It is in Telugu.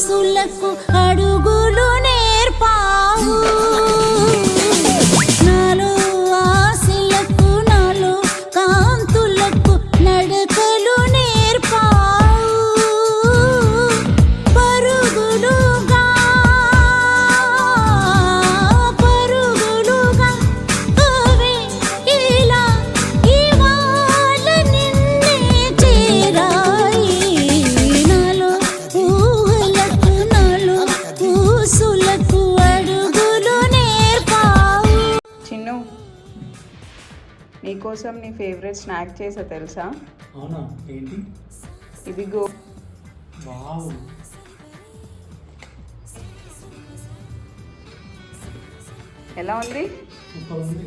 ఊసులకు అడుగులు నేర్పావు నాలో ఆశలకు నాలో కాంతులకు నడకలు నేర్పావు పరుగులుగా అవే ఇలా ఇవాళ నిన్నే చేరాయి నాలో ఊహలకు నాలో ఊసులకు అడుగులు నేర్పావు. చిన్ను, నీకోసం నీ ఫేవరెట్ స్నాక్ చేసా తెలుసా? అవునా? ఏంటి? ఇదిగో. వావ్, ఎలా ఉంది? సూపర్ ఉంది.